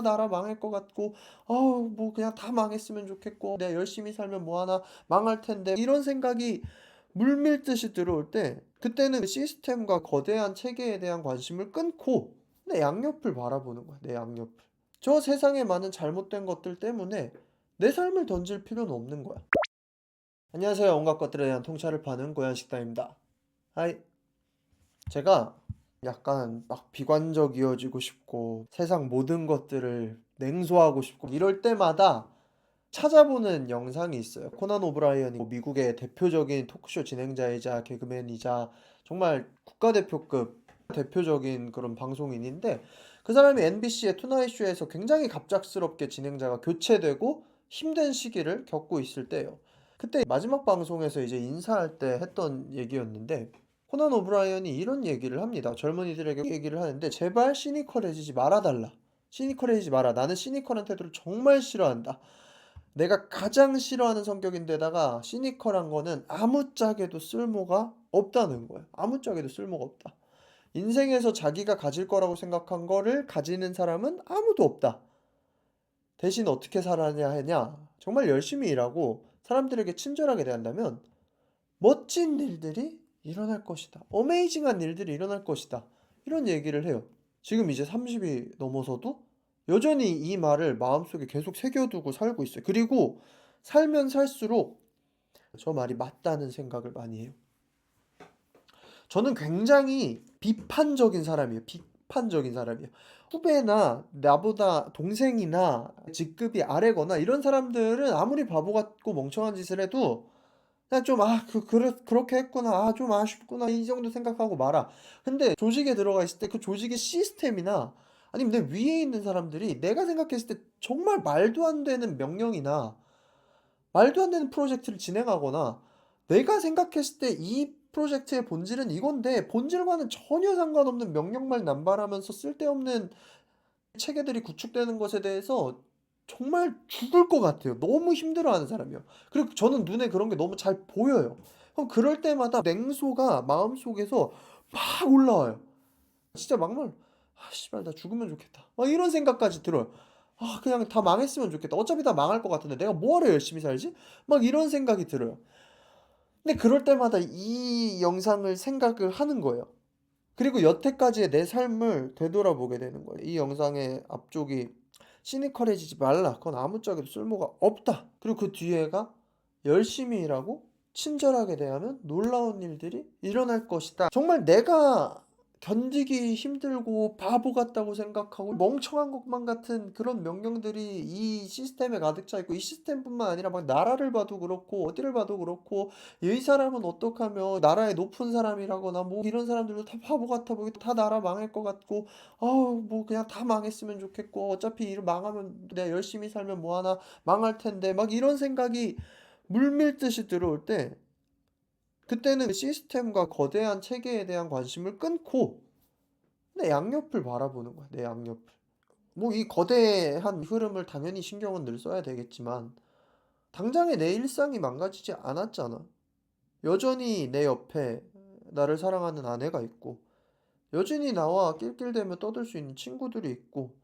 나라 망할 것 같고 뭐 그냥 다 망했으면 좋겠고 내가 열심히 살면 뭐 하나 망할 텐데 이런 생각이 물밀듯이 들어올 때 그때는 그 시스템과 거대한 체계에 대한 관심을 끊고 내 양옆을 바라보는 거야, 내 양옆을. 저 세상에 많은 잘못된 것들 때문에 내 삶을 던질 필요는 없는 거야. 안녕하세요. 온갖 것들에 대한 통찰을 파는 고양식당입니다. 하이. 제가 약간 막 비관적이어지고 싶고 세상 모든 것들을 냉소하고 싶고 이럴 때마다 찾아보는 영상이 있어요. 코난 오브라이언이 미국의 대표적인 토크쇼 진행자이자 개그맨이자 정말 국가대표급 대표적인 그런 방송인인데 그 사람이 MBC의 투나잇 쇼에서 굉장히 갑작스럽게 진행자가 교체되고 힘든 시기를 겪고 있을 때예요. 그때 마지막 방송에서 이제 인사할 때 했던 얘기였는데 코난 오브라이언이 이런 얘기를 합니다. 젊은이들에게 얘기를 하는데 제발 시니컬해지지 말아달라. 시니컬해지지 마라. 나는 시니컬한 태도를 정말 싫어한다. 내가 가장 싫어하는 성격인데다가 시니컬한 거는 아무짝에도 쓸모가 없다는 거예요. 아무짝에도 쓸모가 없다. 인생에서 자기가 가질 거라고 생각한 거를 가지는 사람은 아무도 없다. 대신 어떻게 살아야 하냐? 정말 열심히 일하고 사람들에게 친절하게 대한다면 멋진 일들이 일어날 것이다. 어메이징한 일들이 일어날 것이다. 이런 얘기를 해요. 지금 이제 30이 넘어서도 여전히 이 말을 마음속에 계속 새겨두고 살고 있어요. 그리고 살면 살수록 저 말이 맞다는 생각을 많이 해요. 저는 굉장히 비판적인 사람이에요. 비판적인 사람이에요. 후배나 나보다 동생이나 직급이 아래거나 이런 사람들은 아무리 바보 같고 멍청한 짓을 해도 그냥 좀 그렇게 했구나. 좀 아쉽구나. 이 정도 생각하고 말아. 근데 조직에 들어가 있을 때 그 조직의 시스템이나 아니면 내 위에 있는 사람들이 내가 생각했을 때 정말 말도 안 되는 명령이나 말도 안 되는 프로젝트를 진행하거나 내가 생각했을 때 이 프로젝트의 본질은 이건데 본질과는 전혀 상관없는 명령만 남발하면서 쓸데없는 체계들이 구축되는 것에 대해서 정말 죽을 것 같아요. 너무 힘들어하는 사람이에요. 그리고 저는 눈에 그런 게 너무 잘 보여요. 그럼 그럴 때마다 냉소가 마음속에서 막 올라와요. 진짜 막말, 씨발, 나 죽으면 좋겠다. 막 이런 생각까지 들어요. 그냥 다 망했으면 좋겠다. 어차피 다 망할 것 같은데 내가 뭐하러 열심히 살지? 막 이런 생각이 들어요. 근데 그럴 때마다 이 영상을 생각을 하는 거예요. 그리고 여태까지의 내 삶을 되돌아보게 되는 거예요. 이 영상의 앞쪽이 시니컬해지지 말라. 그건 아무짝에도 쓸모가 없다. 그리고 그 뒤에가 열심히 일하고 친절하게 대하면 놀라운 일들이 일어날 것이다. 정말 내가 견디기 힘들고 바보 같다고 생각하고 멍청한 것만 같은 그런 명령들이 이 시스템에 가득 차 있고 이 시스템뿐만 아니라 막 나라를 봐도 그렇고 어디를 봐도 그렇고 이 사람은 어떡하며 나라의 높은 사람이라거나 뭐 이런 사람들도 다 바보 같아 보이고 다 나라 망할 것 같고 뭐 그냥 다 망했으면 좋겠고 어차피 일 망하면 내가 열심히 살면 뭐 하나 망할 텐데 막 이런 생각이 물밀듯이 들어올 때 그때는 그 시스템과 거대한 체계에 대한 관심을 끊고 내 양옆을 바라보는 거야. 내 양옆을. 뭐 이 거대한 흐름을 당연히 신경은 늘 써야 되겠지만 당장의 내 일상이 망가지지 않았잖아. 여전히 내 옆에 나를 사랑하는 아내가 있고 여전히 나와 낄낄대며 떠들 수 있는 친구들이 있고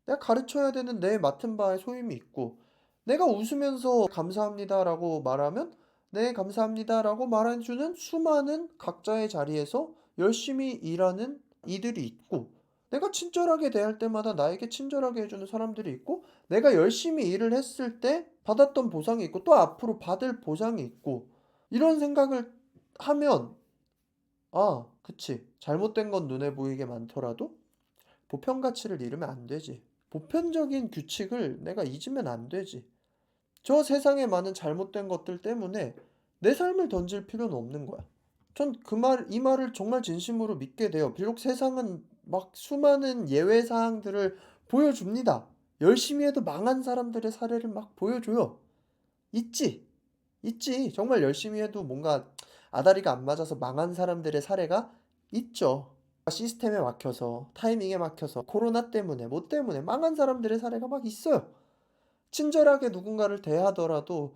내가 가르쳐야 되는 내 맡은 바의 소임이 있고 내가 웃으면서 감사합니다라고 말하면 네, 감사합니다라고 말해주는 수많은 각자의 자리에서 열심히 일하는 이들이 있고 내가 친절하게 대할 때마다 나에게 친절하게 해주는 사람들이 있고 내가 열심히 일을 했을 때 받았던 보상이 있고 또 앞으로 받을 보상이 있고 이런 생각을 하면 그치. 잘못된 건 눈에 보이게 많더라도 보편 가치를 잃으면 안 되지. 보편적인 규칙을 내가 잊으면 안 되지. 저 세상에 많은 잘못된 것들 때문에 내 삶을 던질 필요는 없는 거야. 전 이 말을 정말 진심으로 믿게 돼요. 비록 세상은 막 수많은 예외 사항들을 보여줍니다. 열심히 해도 망한 사람들의 사례를 막 보여줘요. 있지. 있지. 정말 열심히 해도 뭔가 아다리가 안 맞아서 망한 사람들의 사례가 있죠. 시스템에 막혀서, 타이밍에 막혀서, 코로나 때문에, 뭐 때문에 망한 사람들의 사례가 막 있어요. 친절하게 누군가를 대하더라도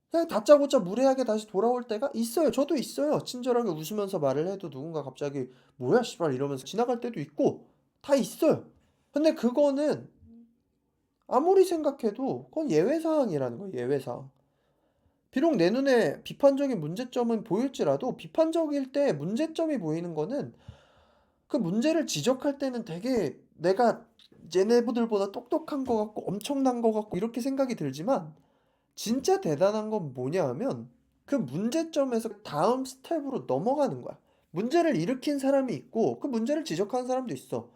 그냥 다짜고짜 무례하게 다시 돌아올 때가 있어요. 저도 있어요. 친절하게 웃으면서 말을 해도 누군가 갑자기 뭐야 씨발 이러면서 지나갈 때도 있고 다 있어요. 근데 그거는 아무리 생각해도 그건 예외 사항이라는 거예요, 예외 사항. 비록 내 눈에 비판적인 문제점은 보일지라도 비판적일 때 문제점이 보이는 거는 그 문제를 지적할 때는 되게 내가 얘네들보다 똑똑한 것 같고 엄청난 것 같고 이렇게 생각이 들지만 진짜 대단한 건 뭐냐 하면 그 문제점에서 다음 스텝으로 넘어가는 거야. 문제를 일으킨 사람이 있고 그 문제를 지적하는 사람도 있어.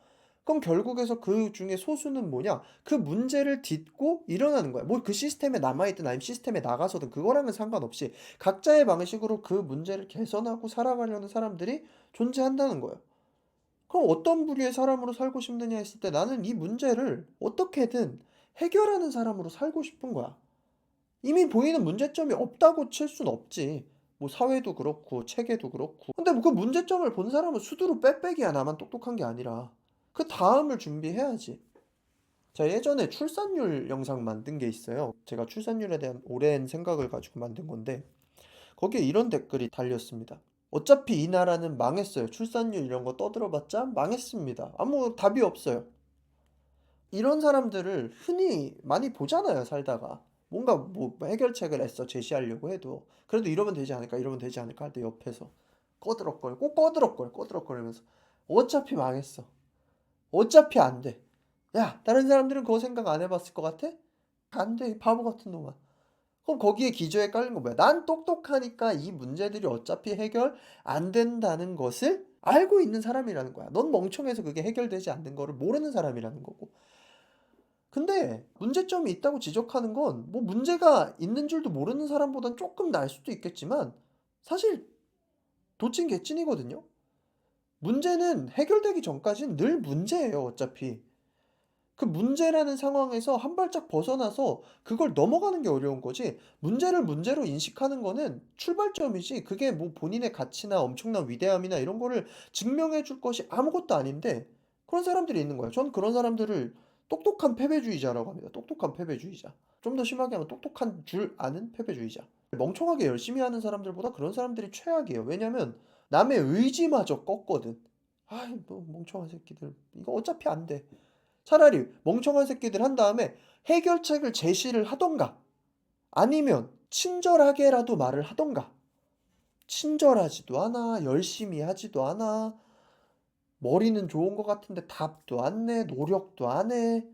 그럼 결국에서 그 중에 소수는 뭐냐? 그 문제를 딛고 일어나는 거야. 뭐 그 시스템에 남아있든 아니면 시스템에 나가서든 그거랑은 상관없이 각자의 방식으로 그 문제를 개선하고 살아가려는 사람들이 존재한다는 거예요. 그럼 어떤 부류의 사람으로 살고 싶느냐 했을 때 나는 이 문제를 어떻게든 해결하는 사람으로 살고 싶은 거야. 이미 보이는 문제점이 없다고 칠 순 없지. 뭐 사회도 그렇고 체계도 그렇고. 근데 뭐 그 문제점을 본 사람은 수두로 빼빼기야. 나만 똑똑한 게 아니라. 그 다음을 준비해야지. 제가 예전에 출산율 영상 만든 게 있어요. 제가 출산율에 대한 오랜 생각을 가지고 만든 건데 거기에 이런 댓글이 달렸습니다. 어차피 이 나라는 망했어요. 출산율 이런 거 떠들어봤자 망했습니다. 아무 답이 없어요. 이런 사람들을 흔히 많이 보잖아요, 살다가. 뭔가 뭐 해결책을 애써 제시하려고 해도 그래도 이러면 되지 않을까, 이러면 되지 않을까 할 때 옆에서 꺼드럭거려, 꼭 꺼드럭거려, 꺼드럭거리면서 어차피 망했어. 어차피 안 돼. 야, 다른 사람들은 그거 생각 안 해봤을 것 같아? 안 돼, 이 바보 같은 놈아. 그럼 거기에 기저에 깔린 건 뭐야? 난 똑똑하니까 이 문제들이 어차피 해결 안 된다는 것을 알고 있는 사람이라는 거야. 넌 멍청해서 그게 해결되지 않는 거를 모르는 사람이라는 거고. 근데 문제점이 있다고 지적하는 건 뭐 문제가 있는 줄도 모르는 사람보단 조금 날 수도 있겠지만 사실 도찐 개찐이거든요. 문제는 해결되기 전까지는 늘 문제예요, 어차피. 그 문제라는 상황에서 한 발짝 벗어나서 그걸 넘어가는 게 어려운 거지. 문제를 문제로 인식하는 거는 출발점이지. 그게 뭐 본인의 가치나 엄청난 위대함이나 이런 거를 증명해 줄 것이 아무것도 아닌데 그런 사람들이 있는 거예요. 전 그런 사람들을 똑똑한 패배주의자라고 합니다. 똑똑한 패배주의자. 좀 더 심하게 하면 똑똑한 줄 아는 패배주의자. 멍청하게 열심히 하는 사람들보다 그런 사람들이 최악이에요. 왜냐면 남의 의지마저 꺾거든. 아이, 뭐 멍청한 새끼들. 이거 어차피 안 돼. 차라리 멍청한 새끼들 한 다음에 해결책을 제시를 하던가 아니면 친절하게라도 말을 하던가. 친절하지도 않아, 열심히 하지도 않아, 머리는 좋은 것 같은데 답도 안 내, 노력도 안 해.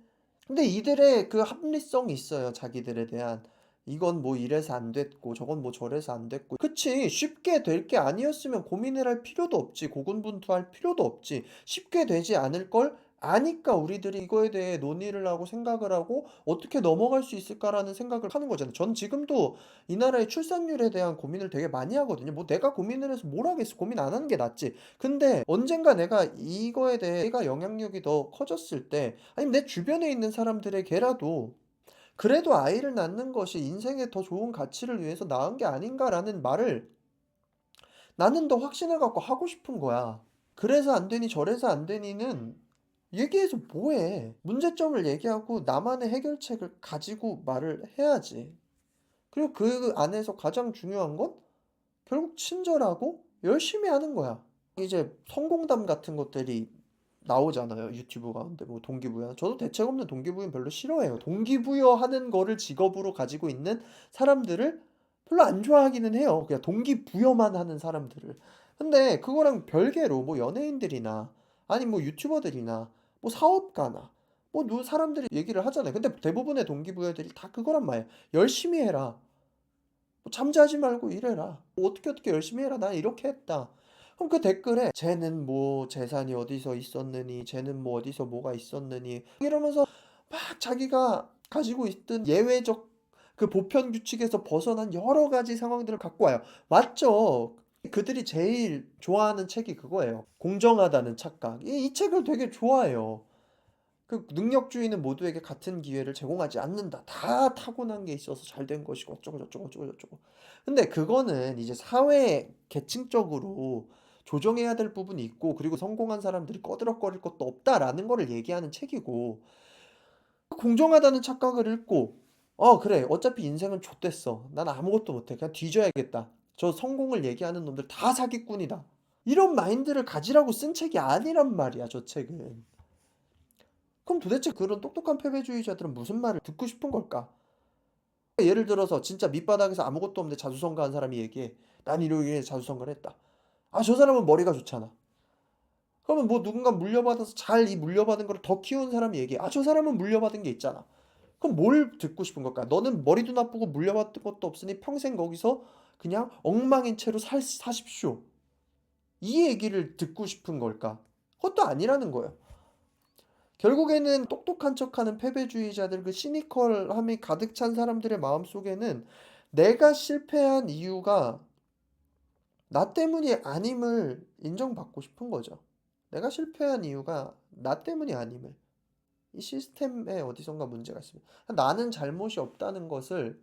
근데 이들의 그 합리성이 있어요, 자기들에 대한. 이건 뭐 이래서 안 됐고 저건 뭐 저래서 안 됐고. 그치, 쉽게 될 게 아니었으면 고민을 할 필요도 없지, 고군분투할 필요도 없지. 쉽게 되지 않을 걸 아니까 우리들이 이거에 대해 논의를 하고 생각을 하고 어떻게 넘어갈 수 있을까라는 생각을 하는 거잖아요. 전 지금도 이 나라의 출산율에 대한 고민을 되게 많이 하거든요. 뭐 내가 고민을 해서 뭘 하겠어. 고민 안 하는 게 낫지. 근데 언젠가 내가 이거에 대해 내가 영향력이 더 커졌을 때 아니면 내 주변에 있는 사람들에게라도 그래도 아이를 낳는 것이 인생에 더 좋은 가치를 위해서 나은 게 아닌가라는 말을 나는 더 확신을 갖고 하고 싶은 거야. 그래서 안 되니 저래서 안 되니는 얘기해서 뭐해. 문제점을 얘기하고 나만의 해결책을 가지고 말을 해야지. 그리고 그 안에서 가장 중요한 건 결국 친절하고 열심히 하는 거야. 이제 성공담 같은 것들이 나오잖아요, 유튜브 가운데. 뭐 동기부여. 저도 대책 없는 동기부여는 별로 싫어해요. 동기부여하는 거를 직업으로 가지고 있는 사람들을 별로 안 좋아하기는 해요. 그냥 동기부여만 하는 사람들을. 근데 그거랑 별개로 뭐 연예인들이나 아니 뭐 유튜버들이나 뭐 사업가나 뭐 사람들이 얘기를 하잖아요. 근데 대부분의 동기부여들이 다 그거란 말이에요. 열심히 해라. 뭐 잠자지 말고 일해라. 뭐 어떻게 열심히 해라. 난 이렇게 했다. 그럼 그 댓글에 쟤는 뭐 재산이 어디서 있었느니, 쟤는 뭐 어디서 뭐가 있었느니 이러면서 막 자기가 가지고 있던 예외적 그 보편 규칙에서 벗어난 여러 가지 상황들을 갖고 와요. 맞죠? 그들이 제일 좋아하는 책이 그거예요. 공정하다는 착각. 이 책을 되게 좋아해요. 그 능력주의는 모두에게 같은 기회를 제공하지 않는다. 다 타고난 게 있어서 잘 된 것이고 어쩌고 저쩌고 어쩌고 저쩌고. 근데 그거는 이제 사회 계층적으로 조정해야 될 부분이 있고 그리고 성공한 사람들이 꺼드럭거릴 것도 없다라는 거를 얘기하는 책이고 공정하다는 착각을 읽고 그래 어차피 인생은 좆됐어. 난 아무것도 못해. 그냥 뒤져야겠다. 저 성공을 얘기하는 놈들 다 사기꾼이다. 이런 마인드를 가지라고 쓴 책이 아니란 말이야, 저 책은. 그럼 도대체 그런 똑똑한 패배주의자들은 무슨 말을 듣고 싶은 걸까? 예를 들어서 진짜 밑바닥에서 아무것도 없는데 자수성가한 사람이 얘기해. "난 이로 인해 자수성가를 했다." 아 저 사람은 머리가 좋잖아. 그러면 뭐 누군가 물려받아서 잘 이 물려받은 거를 더 키운 사람이 얘기해. 아 저 사람은 물려받은 게 있잖아. 그럼 뭘 듣고 싶은 걸까? "너는 머리도 나쁘고 물려받은 것도 없으니 평생 거기서 그냥 엉망인 채로 사십시오." 이 얘기를 듣고 싶은 걸까? 그것도 아니라는 거예요. 결국에는 똑똑한 척하는 패배주의자들, 그 시니컬함이 가득 찬 사람들의 마음속에는 내가 실패한 이유가 나 때문이 아님을 인정받고 싶은 거죠. 내가 실패한 이유가 나 때문이 아님을. 이 시스템에 어디선가 문제가 있습니다. 나는 잘못이 없다는 것을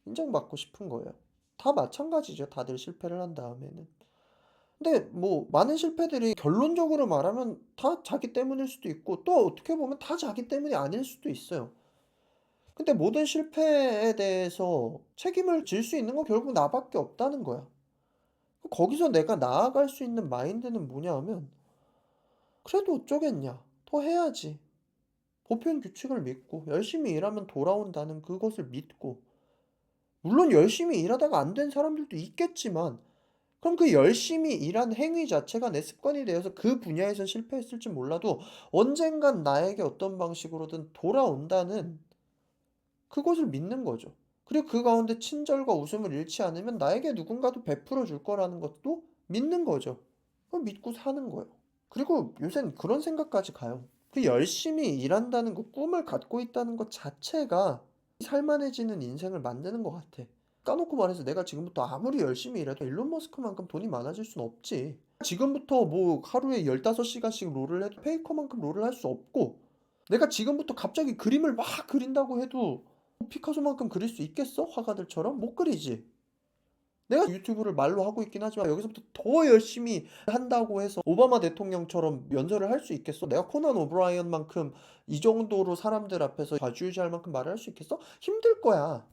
인정받고 싶은 거예요. 다 마찬가지죠. 다들 실패를 한 다음에는. 근데 뭐 많은 실패들이 결론적으로 말하면 다 자기 때문일 수도 있고 또 어떻게 보면 다 자기 때문이 아닐 수도 있어요. 근데 모든 실패에 대해서 책임을 질 수 있는 건 결국 나밖에 없다는 거야. 거기서 내가 나아갈 수 있는 마인드는 뭐냐 하면 '그래도 어쩌겠냐. 더 해야지.' 보편 규칙을 믿고 열심히 일하면 돌아온다는 그것을 믿고 물론 열심히 일하다가 안 된 사람들도 있겠지만 그럼 그 열심히 일한 행위 자체가 내 습관이 되어서 그 분야에선 실패했을지 몰라도 언젠간 나에게 어떤 방식으로든 돌아온다는 그것을 믿는 거죠. 그리고 그 가운데 친절과 웃음을 잃지 않으면 나에게 누군가도 베풀어 줄 거라는 것도 믿는 거죠. 그걸 믿고 사는 거예요. 그리고 요새는 그런 생각까지 가요. 그 열심히 일한다는 거, 꿈을 갖고 있다는 것 자체가 살만해지는 인생을 만드는 것 같아. 까놓고 말해서 내가 지금부터 아무리 열심히 일해도 일론 머스크만큼 돈이 많아질 순 없지. 지금부터 뭐 하루에 15시간씩 롤을 해도 페이커만큼 롤을 할 수 없고, 내가 지금부터 갑자기 그림을 막 그린다고 해도 피카소만큼 그릴 수 있겠어? 화가들처럼? 못 그리지. 내가 유튜브를 말로 하고 있긴 하지만 여기서부터 더 열심히 한다고 해서 오바마 대통령처럼 연설을 할 수 있겠어? 내가 코난 오브라이언만큼 이 정도로 사람들 앞에서 좌지우지할 만큼 말을 할 수 있겠어? 힘들 거야.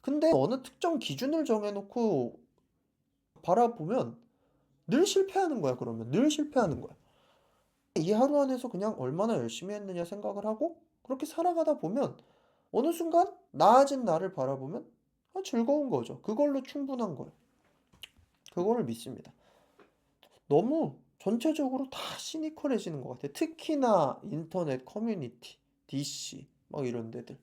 근데 어느 특정 기준을 정해 놓고 바라보면 늘 실패하는 거야 그러면. 늘 실패하는 거야. 이 하루 안에서 그냥 얼마나 열심히 했느냐 생각을 하고 그렇게 살아가다 보면 어느 순간 나아진 나를 바라보면 즐거운 거죠. 그걸로 충분한 거예요. 그거를 믿습니다. 너무 전체적으로 다 시니컬해지는 것 같아요. 특히나 인터넷 커뮤니티, DC 막 이런 데들.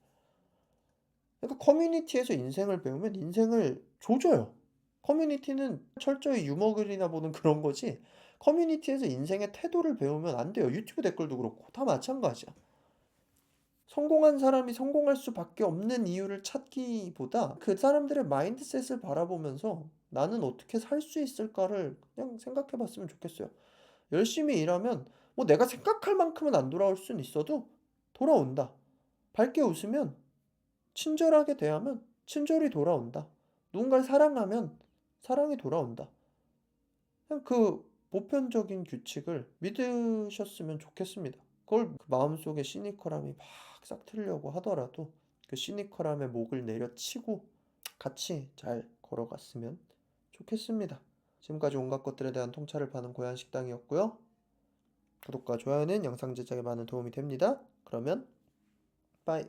그러니까 커뮤니티에서 인생을 배우면 인생을 조져요. 커뮤니티는 철저히 유머 글이나 보는 그런 거지 커뮤니티에서 인생의 태도를 배우면 안 돼요. 유튜브 댓글도 그렇고 다 마찬가지야. 성공한 사람이 성공할 수밖에 없는 이유를 찾기보다 그 사람들의 마인드셋을 바라보면서 '나는 어떻게 살 수 있을까.'를 그냥 생각해 봤으면 좋겠어요. 열심히 일하면 뭐 내가 생각할 만큼은 안 돌아올 수는 있어도 돌아온다. 밝게 웃으면 친절하게 대하면 친절이 돌아온다. 누군가를 사랑하면 사랑이 돌아온다. 그냥 그 보편적인 규칙을 믿으셨으면 좋겠습니다. 그걸 그 마음속에 시니컬함이 막 싹 트려고 하더라도 그 시니컬함의 목을 내려치고 같이 잘 걸어갔으면 좋겠습니다. 지금까지 온갖 것들에 대한 통찰을 파는 고얀식당이었고요. 구독과 좋아요는 영상 제작에 많은 도움이 됩니다. 그러면 빠이.